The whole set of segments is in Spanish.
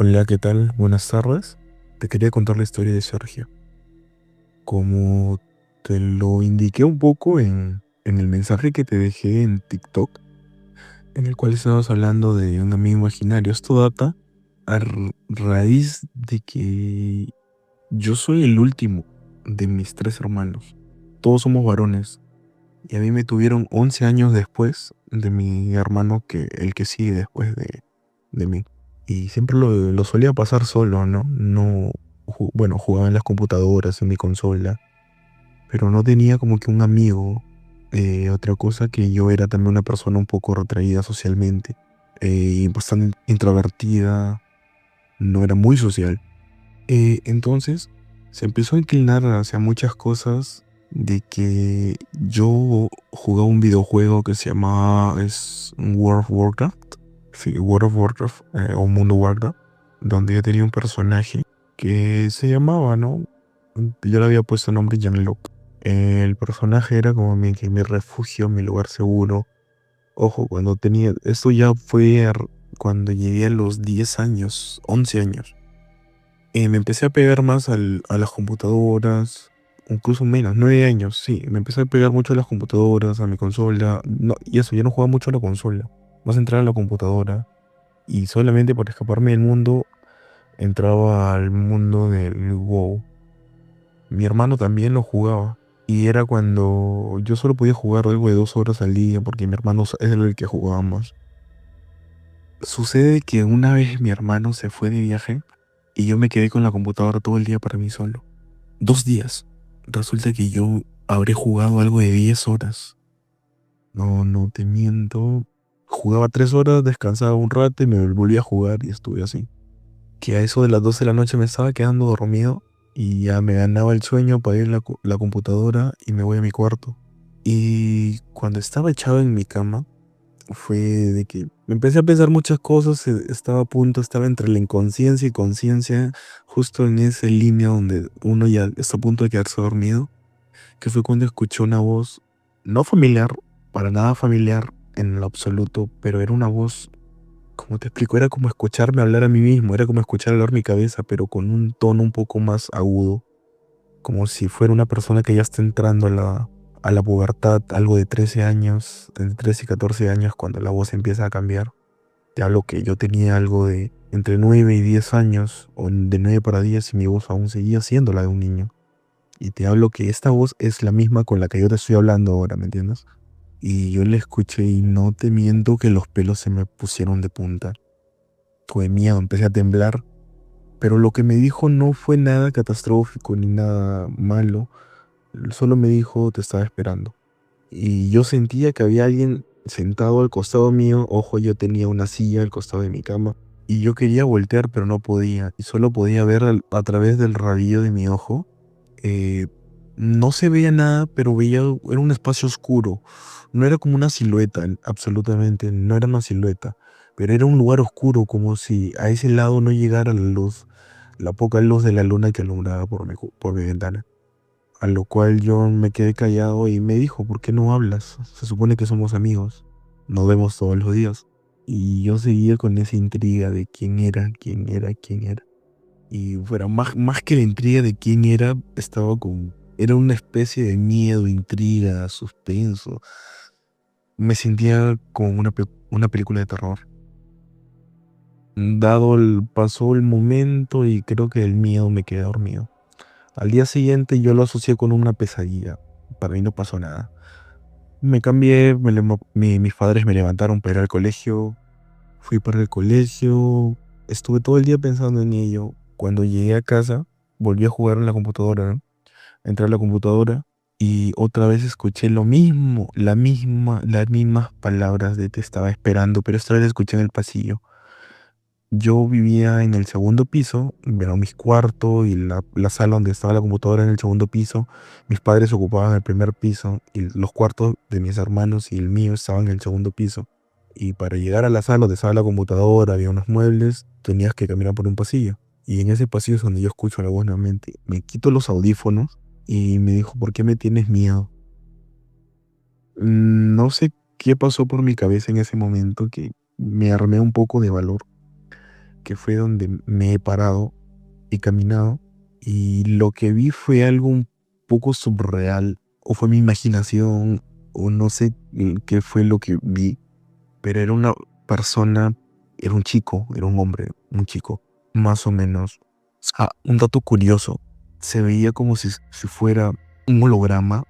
Hola, ¿qué tal? Buenas tardes. Te quería contar la historia de Sergio. Como te lo indiqué un poco en el mensaje que te dejé en TikTok, en el cual estábamos hablando de un amigo imaginario. Esto data raíz de que yo soy el último de mis tres hermanos. Todos somos varones. Y a mí me tuvieron 11 años después de mi hermano, que el que sigue después de mí. Y siempre lo solía pasar solo, ¿no? No, bueno, jugaba en las computadoras, en mi consola, pero no tenía como que un amigo. Otra cosa que yo era también una persona un poco retraída socialmente, y bastante introvertida, no era muy social. Entonces se empezó a inclinar hacia muchas cosas de que yo jugaba un videojuego que se llamaba World of Warcraft. Sí, World of Warcraft, o Mundo Warcraft, donde yo tenía un personaje que se llamaba, ¿no? Yo le había puesto el nombre Janlock. El personaje era como mi refugio, mi lugar seguro. Ojo, cuando tenía, esto ya fue cuando llegué a los 10 años, 11 años. Me empecé a pegar más a las computadoras, incluso menos, 9 años, sí. Me empecé a pegar mucho a las computadoras, a mi consola. No, y eso, yo no jugaba mucho a la consola. Más entrar a la computadora. Y solamente por escaparme del mundo, entraba al mundo del WoW. Mi hermano también lo jugaba. Y era cuando yo solo podía jugar algo de 2 horas al día, porque mi hermano es el que jugaba más. Sucede que una vez mi hermano se fue de viaje y yo me quedé con la computadora todo el día para mí solo. 2 días. Resulta que yo habré jugado algo de 10 horas. No, no te miento. Jugaba 3 horas, descansaba un rato y me volví a jugar y estuve así. Que a eso de las 12 de la noche me estaba quedando dormido y ya me ganaba el sueño para ir a la computadora y me voy a mi cuarto. Y cuando estaba echado en mi cama, fue de que me empecé a pensar muchas cosas. Estaba a punto, estaba entre la inconsciencia y conciencia, justo en esa línea donde uno ya está a punto de quedarse dormido, que fue cuando escuché una voz no familiar, para nada familiar en lo absoluto, pero era una voz, como te explico, era como escucharme hablar a mí mismo, era como escuchar hablar mi cabeza, pero con un tono un poco más agudo, como si fuera una persona que ya está entrando a la pubertad, algo de 13 años, entre 13 y 14 años, cuando la voz empieza a cambiar. Te hablo que yo tenía algo de entre 9 y 10 años, o de 9 para 10, y mi voz aún seguía siendo la de un niño. Y te hablo que esta voz es la misma con la que yo te estoy hablando ahora, ¿me entiendes? Y yo le escuché y no te miento que los pelos se me pusieron de punta. Tuve miedo, empecé a temblar, pero lo que me dijo no fue nada catastrófico ni nada malo. Solo me dijo, te estaba esperando. Y yo sentía que había alguien sentado al costado mío. Ojo, yo tenía una silla al costado de mi cama. Y yo quería voltear, pero no podía. Y solo podía ver a través del rabillo de mi ojo. eh, no se veía nada, pero era un espacio oscuro. No era como una silueta, absolutamente, no era una silueta. Pero era un lugar oscuro, como si a ese lado no llegara la luz, la poca luz de la luna que alumbraba por mi ventana. A lo cual yo me quedé callado y me dijo, ¿por qué no hablas? Se supone que somos amigos, nos vemos todos los días. Y yo seguía con esa intriga de quién era, quién era, quién era. Y fuera, más que la intriga de quién era, era una especie de miedo, intriga, suspenso. Me sentía como una película de terror. Pasó el momento y creo que el miedo me quedé dormido. Al día siguiente yo lo asocié con una pesadilla. Para mí no pasó nada. Me cambié, mis padres me levantaron para ir al colegio, fui para el colegio, estuve todo el día pensando en ello. Cuando llegué a casa, volví a jugar en la computadora, ¿no? Entré a la computadora y otra vez escuché lo mismo, las mismas palabras de te estaba esperando, pero esta vez escuché en el pasillo. Yo vivía en el segundo piso, pero mi cuarto y la sala donde estaba la computadora en el segundo piso. Mis padres ocupaban el primer piso y los cuartos de mis hermanos y el mío estaban en el segundo piso. Y para llegar a la sala donde estaba la computadora, había unos muebles, tenías que caminar por un pasillo. Y en ese pasillo es donde yo escucho la voz nuevamente. Me quito los audífonos y me dijo, ¿por qué me tienes miedo? No sé qué pasó por mi cabeza en ese momento, que me armé un poco de valor, que fue donde me he parado y caminado. Y lo que vi fue algo un poco surreal. O fue mi imaginación. O no sé qué fue lo que vi. Pero era una persona. Era un chico. Era un hombre. Un chico. Más o menos. Un dato curioso. Se veía como si fuera un holograma.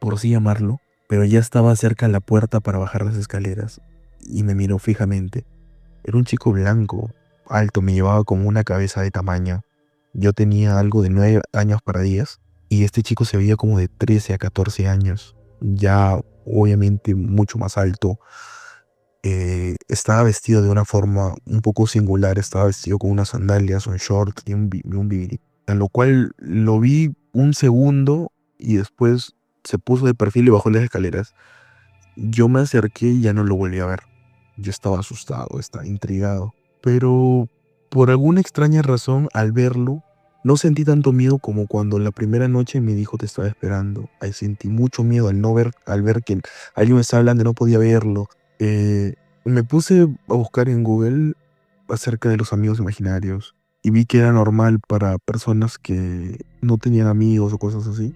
Por así llamarlo. Pero ya estaba cerca de la puerta para bajar las escaleras. Y me miró fijamente. Era un chico blanco, alto, me llevaba como una cabeza de tamaño. Yo tenía algo de 9 años para 10 y este chico se veía como de 13 a 14 años, ya obviamente mucho más alto. Estaba vestido de una forma un poco singular, estaba vestido con unas sandalias, un short y un bikini. A lo cual lo vi un segundo y después se puso de perfil y bajó las escaleras. Yo me acerqué y ya no lo volví a ver. Yo estaba asustado, estaba intrigado. Pero por alguna extraña razón, al verlo, no sentí tanto miedo como cuando la primera noche mi hijo te estaba esperando. Ahí sentí mucho miedo al ver que alguien me estaba hablando y no podía verlo. Eh, Me puse a buscar en Google acerca de los amigos imaginarios y vi que era normal para personas que no tenían amigos o cosas así.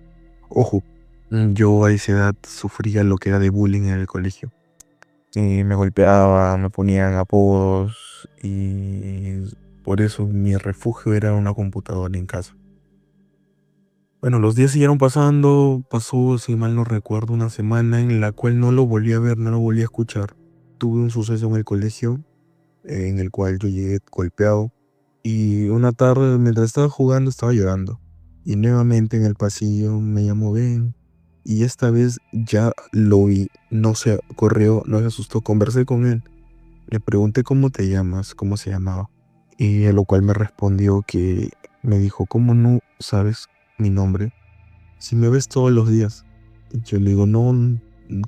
Ojo, yo a esa edad sufría lo que era de bullying en el colegio. Me golpeaban, me ponían apodos y por eso mi refugio era una computadora en casa. Bueno, los días siguieron pasando, pasó, si mal no recuerdo, una semana en la cual no lo volví a ver, no lo volví a escuchar. Tuve un suceso en el colegio en el cual yo llegué golpeado y una tarde mientras estaba jugando estaba llorando y nuevamente en el pasillo me llamó ven y esta vez ya lo vi, no se corrió, no se asustó, conversé con él, le pregunté cómo te llamas, cómo se llamaba y a lo cual me respondió que me dijo, ¿cómo no sabes mi nombre? Si me ves todos los días. Y yo le digo, no,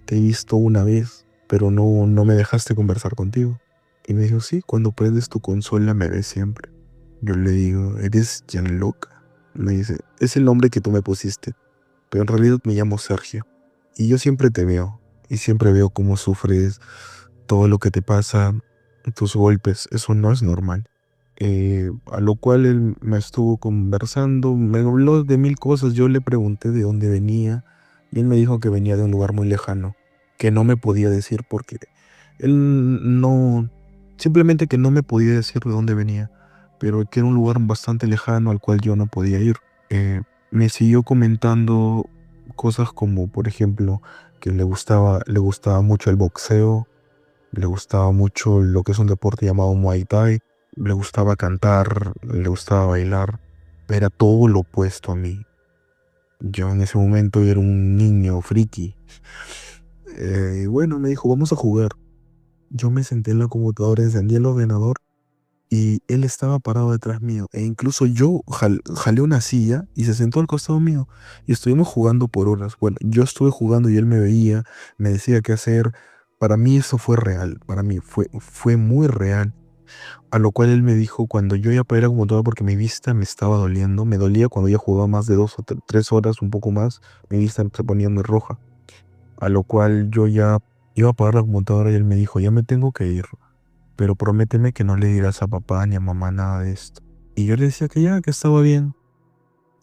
te he visto una vez, pero no me dejaste conversar contigo. Y me dijo, sí, cuando prendes tu consola me ves siempre. Yo le digo, ¿eres Gianluca? Me dice, es el nombre que tú me pusiste, pero en realidad me llamo Sergio. Y yo siempre te veo, y siempre veo cómo sufres, todo lo que te pasa, tus golpes, eso no es normal. A lo cual él me estuvo conversando, me habló de mil cosas, yo le pregunté de dónde venía, y él me dijo que venía de un lugar muy lejano, que no me podía decir porque él no, simplemente que no me podía decir de dónde venía, pero que era un lugar bastante lejano al cual yo no podía ir. Me siguió comentando cosas como, por ejemplo, que le gustaba mucho el boxeo, le gustaba mucho lo que es un deporte llamado Muay Thai, le gustaba cantar, le gustaba bailar. Era todo lo opuesto a mí. Yo en ese momento era un niño friki. Y bueno, me dijo, vamos a jugar. Yo me senté en la computadora, encendí el ordenador y él estaba parado detrás mío. E incluso yo jalé una silla y se sentó al costado mío. Y estuvimos jugando por horas. Bueno, yo estuve jugando y él me veía, me decía qué hacer. Para mí eso fue real, para mí fue muy real. A lo cual él me dijo cuando yo ya paré la computadora porque mi vista me estaba doliendo. Me dolía cuando ya jugaba más de 2 o 3 horas, un poco más. Mi vista se ponía muy roja. A lo cual yo ya iba a apagar la computadora y él me dijo, ya me tengo que ir, pero prométeme que no le dirás a papá ni a mamá nada de esto. Y yo le decía que ya, que estaba bien.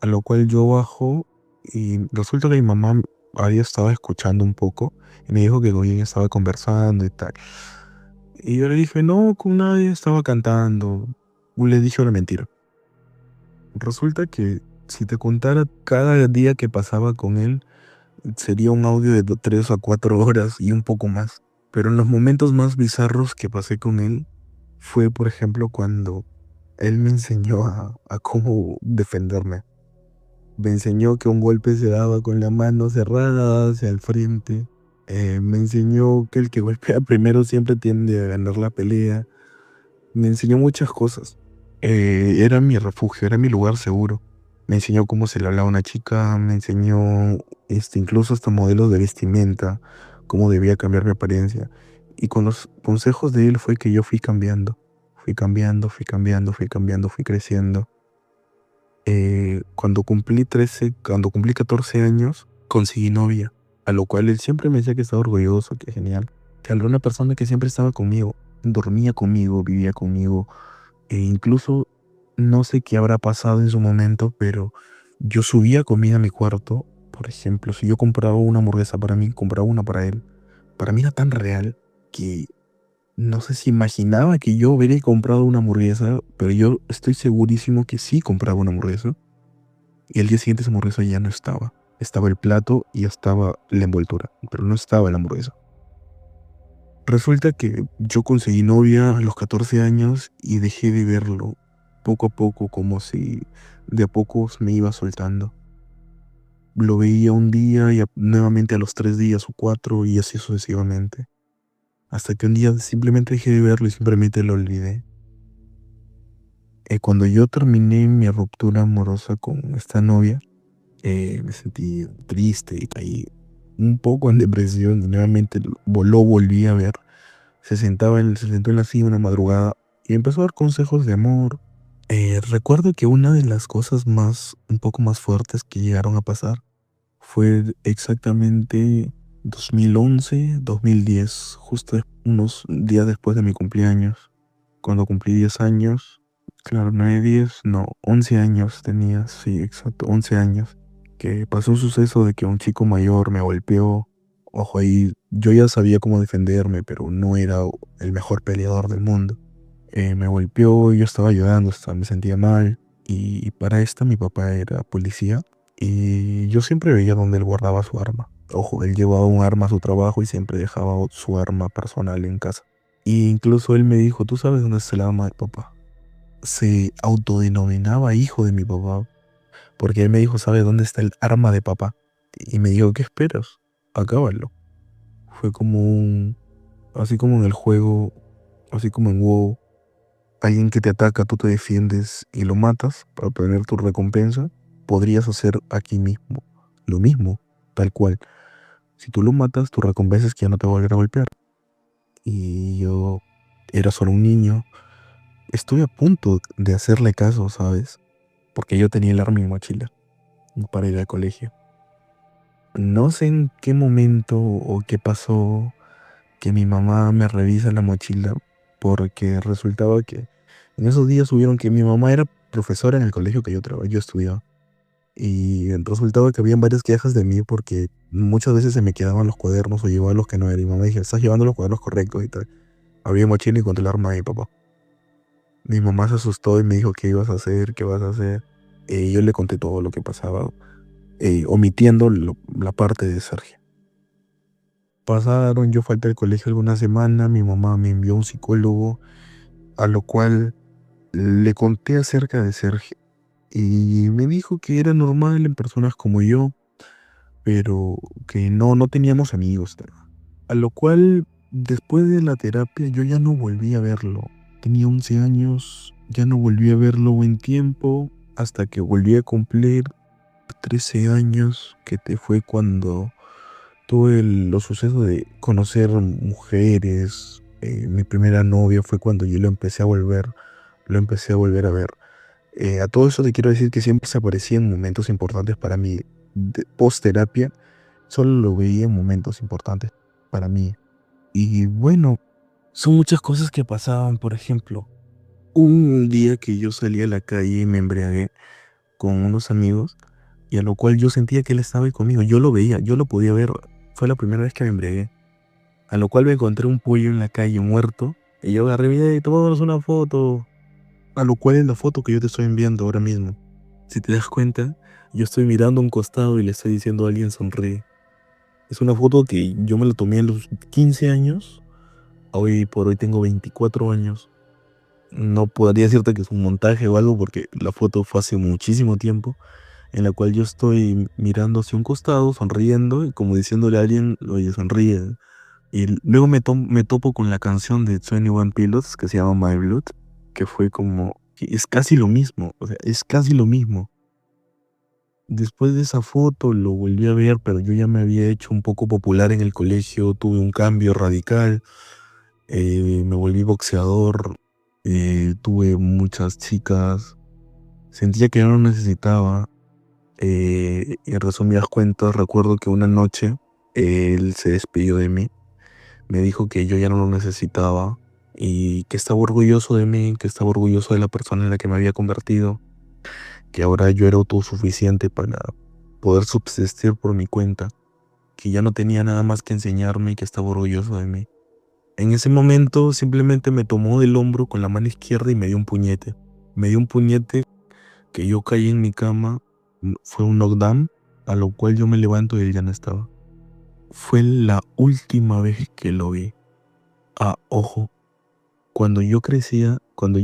A lo cual yo bajo y resulta que mi mamá había estado escuchando un poco y me dijo que con ella estaba conversando y tal. Y yo le dije, no, con nadie estaba cantando. Le dije una mentira. Resulta que si te contara cada día que pasaba con él, sería un audio de 3 a 4 horas y un poco más. Pero en los momentos más bizarros que pasé con él fue, por ejemplo, cuando él me enseñó a cómo defenderme. Me enseñó que un golpe se daba con la mano cerrada hacia el frente. Me enseñó que el que golpea primero siempre tiende a ganar la pelea. Me enseñó muchas cosas. Era mi refugio, era mi lugar seguro. Me enseñó cómo se le hablaba a una chica, me enseñó incluso hasta modelos de vestimenta, cómo debía cambiar mi apariencia. Y con los consejos de él fue que yo fui cambiando. Fui cambiando, fui cambiando, fui cambiando, fui creciendo. Cuando cumplí 14 años, conseguí novia, a lo cual él siempre me decía que estaba orgulloso, que genial. Que era una persona que siempre estaba conmigo, dormía conmigo, vivía conmigo, E incluso no sé qué habrá pasado en su momento, pero yo subía comida a mi cuarto. Por ejemplo, si yo compraba una hamburguesa para mí, compraba una para él. Para mí era tan real que no sé si imaginaba que yo hubiera comprado una hamburguesa, pero yo estoy segurísimo que sí compraba una hamburguesa. Y el día siguiente esa hamburguesa ya no estaba. Estaba el plato y estaba la envoltura, pero no estaba la hamburguesa. Resulta que yo conseguí novia a los 14 años y dejé de verlo poco a poco, como si de a pocos me iba soltando. Lo veía un día y nuevamente a los 3 días o 4 y así sucesivamente. Hasta que un día simplemente dejé de verlo y simplemente lo olvidé. Cuando yo terminé mi ruptura amorosa con esta novia, me sentí triste y caí un poco en depresión y nuevamente lo volví a ver. Se sentó en la silla una madrugada y empezó a dar consejos de amor. Recuerdo que una de las cosas un poco más fuertes que llegaron a pasar fue exactamente 2011, 2010, justo unos días después de mi cumpleaños, cuando cumplí 10 años. Claro, no hay 10, no, 11 años tenía, sí, exacto, 11 años. Que pasó un suceso de que un chico mayor me golpeó. Ojo, ahí yo ya sabía cómo defenderme, pero no era el mejor peleador del mundo. Me golpeó, yo estaba ayudando, me sentía mal. Y para esta mi papá era policía y yo siempre veía donde él guardaba su arma. Ojo, él llevaba un arma a su trabajo y siempre dejaba su arma personal en casa. Y incluso él me dijo, ¿tú sabes dónde está el arma de papá? Se autodenominaba hijo de mi papá, porque él me dijo, ¿sabes dónde está el arma de papá? Y me dijo, ¿qué esperas? Acábalo. Fue como así como en el juego, así como en WoW, alguien que te ataca, tú te defiendes y lo matas para obtener tu recompensa, podrías hacer aquí mismo lo mismo, tal cual. Si tú lo matas, tu recompensa es que ya no te va a volver a golpear. Y yo era solo un niño. Estuve a punto de hacerle caso, ¿sabes? Porque yo tenía el arma en mi mochila para ir al colegio. No sé en qué momento o qué pasó que mi mamá me revisa la mochila porque resultaba que en esos días subieron que mi mamá era profesora en el colegio que yo estudiaba. Y resultaba que habían varias quejas de mí porque muchas veces se me quedaban los cuadernos o llevaba los que no eran. Y mi mamá dije, estás llevando los cuadernos correctos y tal. Abrí mi mochila y encontré el arma de mi papá. Mi mamá se asustó y me dijo, ¿qué ibas a hacer? ¿Qué vas a hacer? Yo le conté todo lo que pasaba, omitiendo la parte de Sergio. Pasaron, yo falté al colegio alguna semana, mi mamá me envió a un psicólogo, a lo cual le conté acerca de Sergio. Y me dijo que era normal en personas como yo, pero que no teníamos amigos. A lo cual, después de la terapia, yo ya no volví a verlo. Tenía 11 años, ya no volví a verlo buen tiempo, hasta que volví a cumplir 13 años, fue cuando tuve los sucesos de conocer mujeres. Mi primera novia fue cuando yo lo empecé a volver a ver. A todo eso te quiero decir que siempre se aparecía en momentos importantes para mí. Post terapia, solo lo veía en momentos importantes para mí. Y bueno, son muchas cosas que pasaban. Por ejemplo, un día que yo salí a la calle y me embriagué con unos amigos, y a lo cual yo sentía que él estaba ahí conmigo. Yo lo veía, yo lo podía ver. Fue la primera vez que me embriagué. A lo cual me encontré un pollo en la calle muerto. Y yo agarré y tomámonos una foto. A lo cual es la foto que yo te estoy enviando ahora mismo. Si te das cuenta, yo estoy mirando a un costado y le estoy diciendo a alguien sonríe. Es una foto que yo me la tomé a los 15 años. Hoy por hoy tengo 24 años. No podría decirte que es un montaje o algo porque la foto fue hace muchísimo tiempo, en la cual yo estoy mirando hacia un costado, sonriendo y como diciéndole a alguien, oye, sonríe. Y luego me topo con la canción de 21 Pilots que se llama My Blood, que fue como, que es casi lo mismo, o sea, es casi lo mismo. Después de esa foto lo volví a ver, pero yo ya me había hecho un poco popular en el colegio, tuve un cambio radical, me volví boxeador, tuve muchas chicas, sentía que no lo necesitaba. En resumidas cuentas, recuerdo que una noche él se despidió de mí, me dijo que yo ya no lo necesitaba, y que estaba orgulloso de mí, que estaba orgulloso de la persona en la que me había convertido, que ahora yo era autosuficiente para poder subsistir por mi cuenta, que ya no tenía nada más que enseñarme y que estaba orgulloso de mí. En ese momento simplemente me tomó del hombro con la mano izquierda y me dio un puñete. Me dio un puñete que yo caí en mi cama, fue un knockdown, a lo cual yo me levanto y él ya no estaba. Fue la última vez que lo vi. Ah, ojo, cuando yo crecía,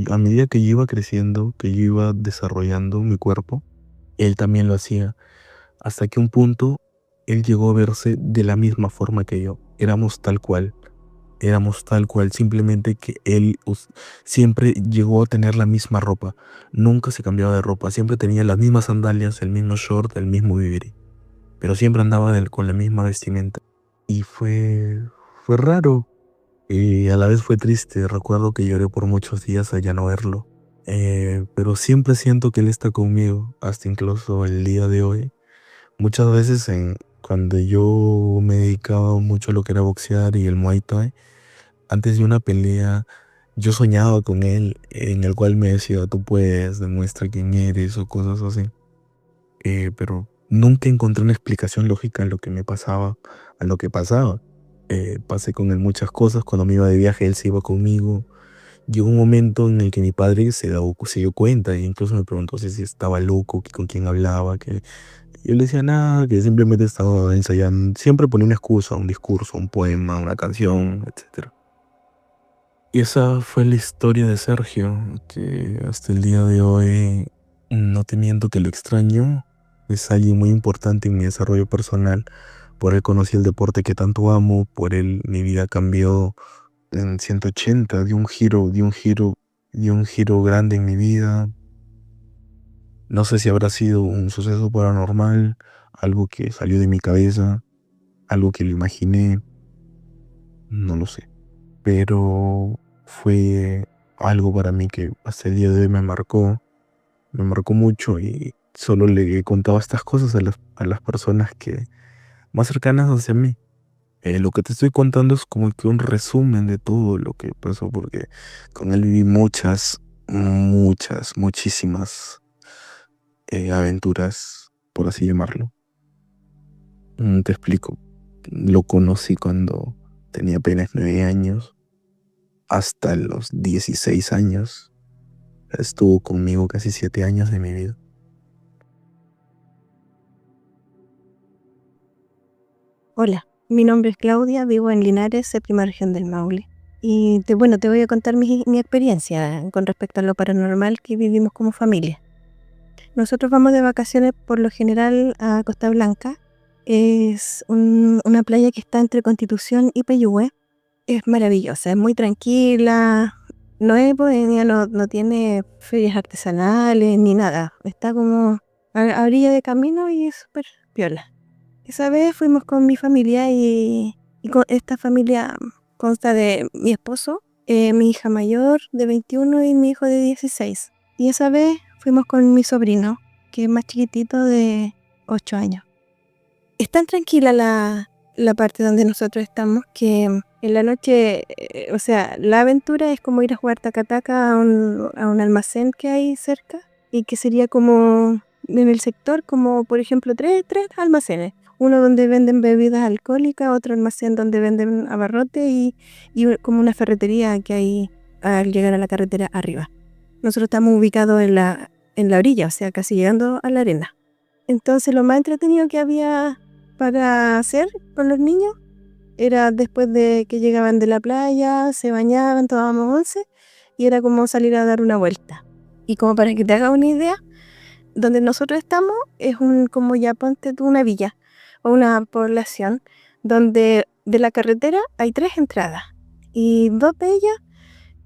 a medida que yo iba creciendo, que yo iba desarrollando mi cuerpo, él también lo hacía. Hasta que un punto, él llegó a verse de la misma forma que yo. Éramos tal cual, simplemente que él siempre llegó a tener la misma ropa. Nunca se cambiaba de ropa, siempre tenía las mismas sandalias, el mismo short, el mismo vivir. Pero siempre andaba con la misma vestimenta. Y fue raro. Y a la vez fue triste. Recuerdo que lloré por muchos días al ya no verlo. Pero siempre siento que él está conmigo, hasta incluso el día de hoy. Muchas veces cuando yo me dedicaba mucho a lo que era boxear y el Muay Thai, antes de una pelea, yo soñaba con él, en el cual me decía, tú puedes, demuestra quién eres o cosas así. Pero nunca encontré una explicación lógica a lo que me pasaba, a lo que pasaba. Pasé con él muchas cosas, cuando me iba de viaje él se iba conmigo. Llegó un momento en el que mi padre se dio cuenta e incluso me preguntó si estaba loco, que con quién hablaba, que yo le decía nada, que simplemente estaba ensayando. Siempre ponía una excusa, un discurso, un poema, una canción, etcétera. Y esa fue la historia de Sergio, que hasta el día de hoy, no te miento que lo extraño. Es alguien muy importante en mi desarrollo personal. Por él conocí el deporte que tanto amo, por él mi vida cambió en 180, dio un giro grande en mi vida. No sé si habrá sido un suceso paranormal, algo que salió de mi cabeza, algo que lo imaginé, no lo sé. Pero fue algo para mí que hasta el día de hoy me marcó mucho y solo le contaba estas cosas a las personas que más cercanas hacia mí. Lo que te estoy contando es como que un resumen de todo lo que pasó, porque con él viví muchísimas aventuras, por así llamarlo. Te explico. Lo conocí cuando tenía apenas 9 años, hasta los 16 años. Estuvo conmigo casi 7 años de mi vida. Hola, mi nombre es Claudia, vivo en Linares, séptima región del Maule. Y bueno, te voy a contar mi experiencia con respecto a lo paranormal que vivimos como familia. Nosotros vamos de vacaciones por lo general a Costa Blanca. Es una playa que está entre Constitución y Peyúgue. Es maravillosa, es muy tranquila, no es bohemia, no tiene ferias artesanales ni nada. Está como a orilla de camino y es súper piola. Esa vez fuimos con mi familia y con esta familia consta de mi esposo, mi hija mayor de 21 y mi hijo de 16. Y esa vez fuimos con mi sobrino, que es más chiquitito de 8 años. Es tan tranquila la parte donde nosotros estamos que en la noche, o sea, la aventura es como ir a jugar tacataca a un almacén que hay cerca y que sería como en el sector, como por ejemplo tres almacenes. Uno donde venden bebidas alcohólicas, otro almacén donde venden abarrote y como una ferretería que hay al llegar a la carretera arriba. Nosotros estamos ubicados en la orilla, o sea, casi llegando a la arena. Entonces lo más entretenido que había para hacer con los niños era después de que llegaban de la playa, se bañaban, tomábamos once y era como salir a dar una vuelta. Y como para que te hagas una idea, donde nosotros estamos es como ya ponte tú una villa o una población donde de la carretera hay 3 entradas y 2 de ellas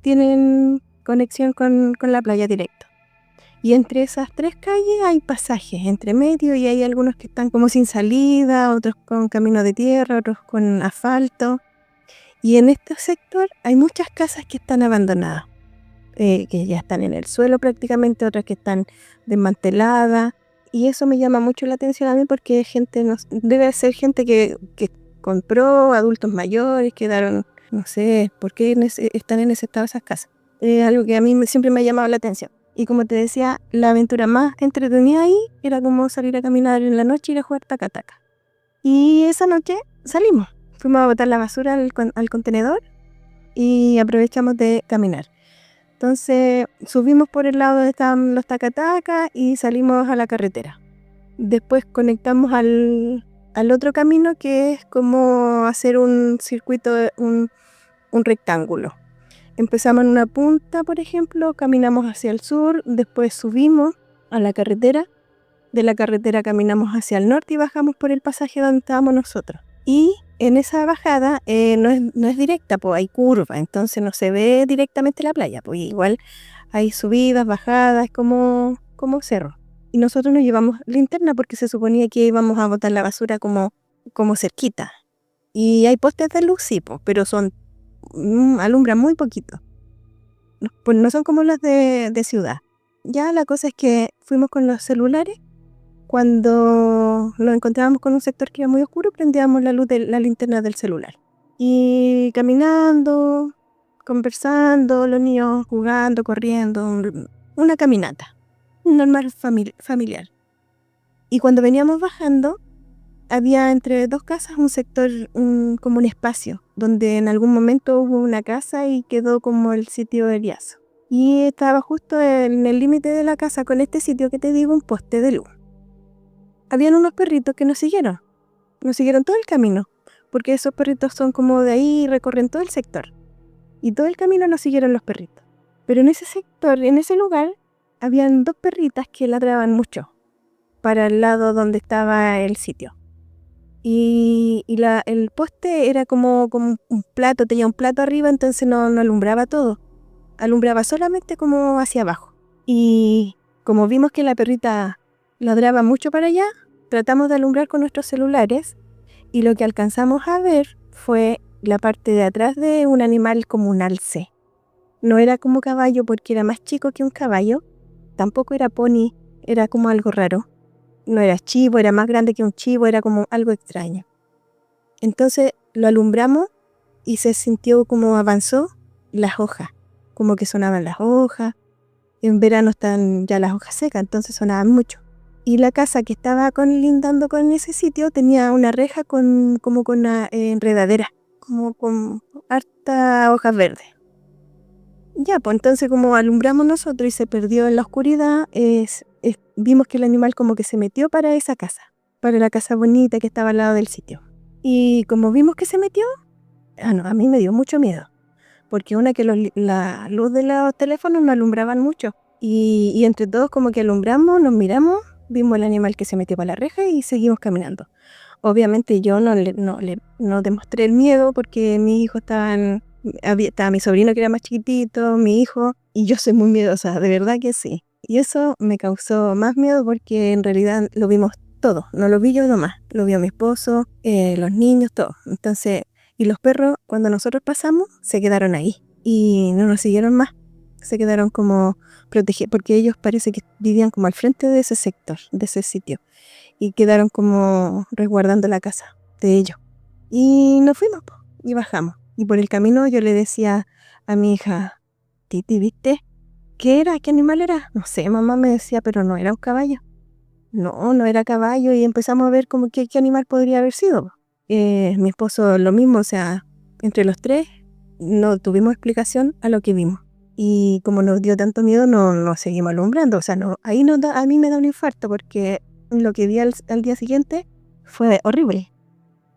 tienen conexión con la playa directo. Y entre esas 3 calles hay pasajes entre medio y hay algunos que están como sin salida, otros con camino de tierra, otros con asfalto. Y en este sector hay muchas casas que están abandonadas, que ya están en el suelo prácticamente, otras que están desmanteladas. Y eso me llama mucho la atención a mí porque debe ser gente que compró, adultos mayores, quedaron No sé por qué están en ese estado esas casas. Es algo que a mí siempre me ha llamado la atención. Y como te decía, la aventura más entretenida ahí era como salir a caminar en la noche y ir a jugar taca-taca. Y esa noche salimos. Fuimos a botar la basura al contenedor y aprovechamos de caminar. Entonces subimos por el lado donde estaban los taca-taca y salimos a la carretera. Después conectamos al otro camino, que es como hacer un circuito, un rectángulo. Empezamos en una punta, por ejemplo, caminamos hacia el sur, después subimos a la carretera, de la carretera caminamos hacia el norte y bajamos por el pasaje donde estábamos nosotros. Y en esa bajada no es directa, pues hay curva, entonces no se ve directamente la playa, pues igual hay subidas, bajadas, como cerro. Y nosotros nos llevamos linterna porque se suponía que íbamos a botar la basura como cerquita. Y hay postes de luz, sí, pues, pero alumbran muy poquito. Pues no son como las de ciudad. Ya la cosa es que fuimos con los celulares. Cuando nos encontrábamos con un sector que era muy oscuro, prendíamos la luz de la linterna del celular. Y caminando, conversando, los niños jugando, corriendo, una caminata normal familiar. Y cuando veníamos bajando, había entre dos casas un sector, como un espacio, donde en algún momento hubo una casa y quedó como el sitio de Riazo. Y estaba justo en el límite de la casa con este sitio que te digo, un poste de luz. Habían unos perritos que nos siguieron todo el camino, porque esos perritos son como de ahí y recorren todo el sector. Y todo el camino nos siguieron los perritos. Pero en ese sector, en ese lugar, habían dos perritas que ladraban mucho para el lado donde estaba el sitio. Y el poste era como un plato, tenía un plato arriba, entonces no alumbraba todo. Alumbraba solamente como hacia abajo. Y como vimos que la perrita ladraba mucho para allá, tratamos de alumbrar con nuestros celulares y lo que alcanzamos a ver fue la parte de atrás de un animal como un alce. No era como caballo porque era más chico que un caballo, tampoco era pony, era como algo raro. No era chivo, era más grande que un chivo, era como algo extraño. Entonces lo alumbramos y se sintió como avanzó las hojas, como que sonaban las hojas. En verano están ya las hojas secas, entonces sonaban mucho. Y la casa que estaba lindando con ese sitio tenía una reja como con una enredadera, como con harta hojas verdes. Ya, pues entonces como alumbramos nosotros y se perdió en la oscuridad, vimos que el animal como que se metió para esa casa, para la casa bonita que estaba al lado del sitio. Y como vimos que se metió, a mí me dio mucho miedo, porque la luz de los teléfonos no alumbraban mucho. Y entre todos como que alumbramos, nos miramos, vimos el animal que se metió para la reja y seguimos caminando. Obviamente yo no demostré el miedo porque mi hijo estaba mi sobrino que era más chiquitito, mi hijo, y yo soy muy miedosa, de verdad que sí. Y eso me causó más miedo porque en realidad lo vimos todo, no lo vi yo nomás, lo vio mi esposo, los niños, todo. Entonces, y los perros, cuando nosotros pasamos, se quedaron ahí y no nos siguieron más. Se quedaron como protegidos, porque ellos parece que vivían como al frente de ese sector, de ese sitio. Y quedaron como resguardando la casa de ellos. Y nos fuimos y bajamos. Y por el camino yo le decía a mi hija, Titi, ¿viste? ¿Qué era? ¿Qué animal era? No sé, mamá me decía, pero no era un caballo. No era caballo. Y empezamos a ver como qué animal podría haber sido. Mi esposo lo mismo, o sea, entre los tres no tuvimos explicación a lo que vimos. Y como nos dio tanto miedo, no seguimos alumbrando. O sea, a mí me da un infarto porque lo que vi al día siguiente fue horrible.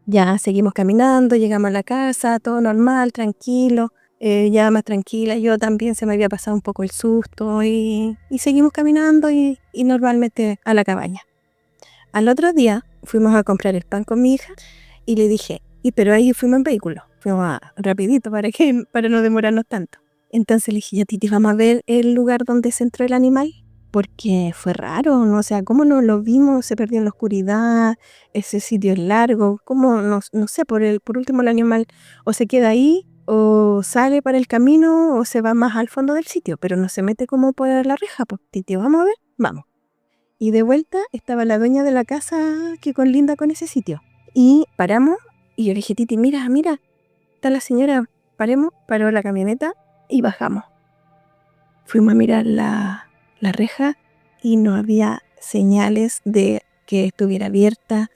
Ya seguimos caminando, llegamos a la casa, todo normal, tranquilo, ya más tranquila. Yo también se me había pasado un poco el susto y seguimos caminando y normalmente a la cabaña. Al otro día fuimos a comprar el pan con mi hija y le dije, pero ahí fuimos en vehículo, fuimos rapidito para no demorarnos tanto. Entonces le dije, ya Titi, vamos a ver el lugar donde se entró el animal, porque fue raro, ¿no? O sea, ¿cómo no lo vimos? Se perdió en la oscuridad, ese sitio es largo, ¿cómo? No sé, por último el animal o se queda ahí, o sale para el camino, o se va más al fondo del sitio, pero no se mete como por la reja, pues Titi, vamos a ver, vamos. Y de vuelta estaba la dueña de la casa que colinda con ese sitio. Y paramos, y yo le dije, Titi, mira, está la señora paró la camioneta y bajamos. Fuimos a mirar la reja y no había señales de que estuviera abierta.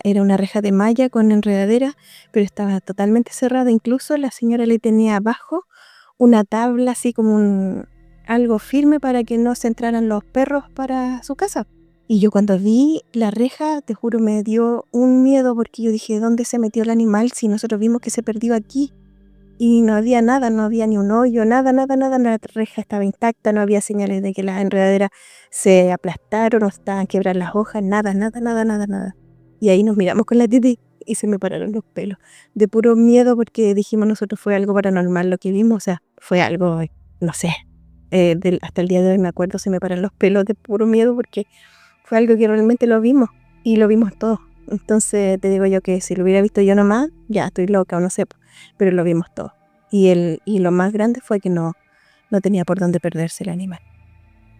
Era una reja de malla con enredadera, pero estaba totalmente cerrada. Incluso la señora le tenía abajo una tabla así como algo firme para que no se entraran los perros para su casa. Y yo cuando vi la reja, te juro, me dio un miedo porque yo dije, ¿dónde se metió el animal si nosotros vimos que se perdió aquí? Y no había nada, no había ni un hoyo, nada, la reja estaba intacta, no había señales de que las enredaderas se aplastaron o estaban quebradas las hojas, nada. Y ahí nos miramos con la Titi y se me pararon los pelos, de puro miedo porque dijimos nosotros fue algo paranormal lo que vimos, o sea, fue algo, no sé, hasta el día de hoy me acuerdo, se me paran los pelos de puro miedo porque fue algo que realmente lo vimos y lo vimos todos. Entonces te digo yo que si lo hubiera visto yo nomás, ya estoy loca o no sé, pero lo vimos todos. Y lo más grande fue que no tenía por dónde perderse el animal.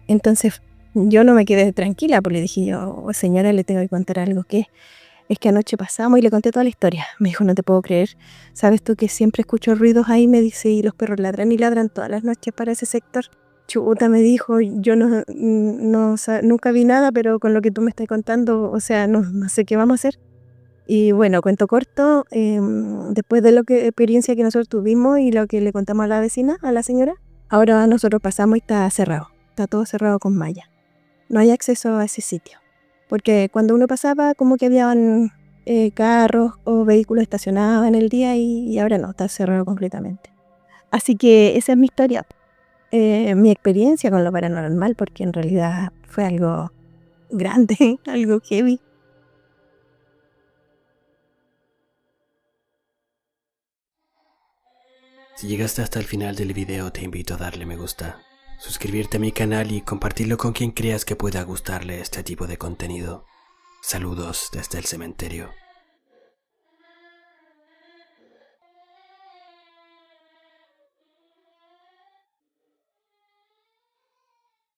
Entonces yo no me quedé tranquila porque le dije yo, "Oh, señora, le tengo que contar algo que es que anoche pasamos", y le conté toda la historia. Me dijo, no te puedo creer, ¿sabes tú que siempre escucho ruidos ahí? Me dice, y los perros ladran y ladran todas las noches para ese sector. Chuta, me dijo, yo nunca vi nada, pero con lo que tú me estás contando, o sea, no sé qué vamos a hacer. Y bueno, cuento corto, después de experiencia que nosotros tuvimos y lo que le contamos a la vecina, a la señora, ahora nosotros pasamos y está cerrado, está todo cerrado con malla. No hay acceso a ese sitio, porque cuando uno pasaba como que habían carros o vehículos estacionados en el día y ahora no, está cerrado completamente. Así que esa es mi historia. Mi experiencia con lo paranormal, porque en realidad fue algo grande, algo heavy. Si llegaste hasta el final del video, te invito a darle me gusta, suscribirte a mi canal y compartirlo con quien creas que pueda gustarle este tipo de contenido. Saludos desde el cementerio.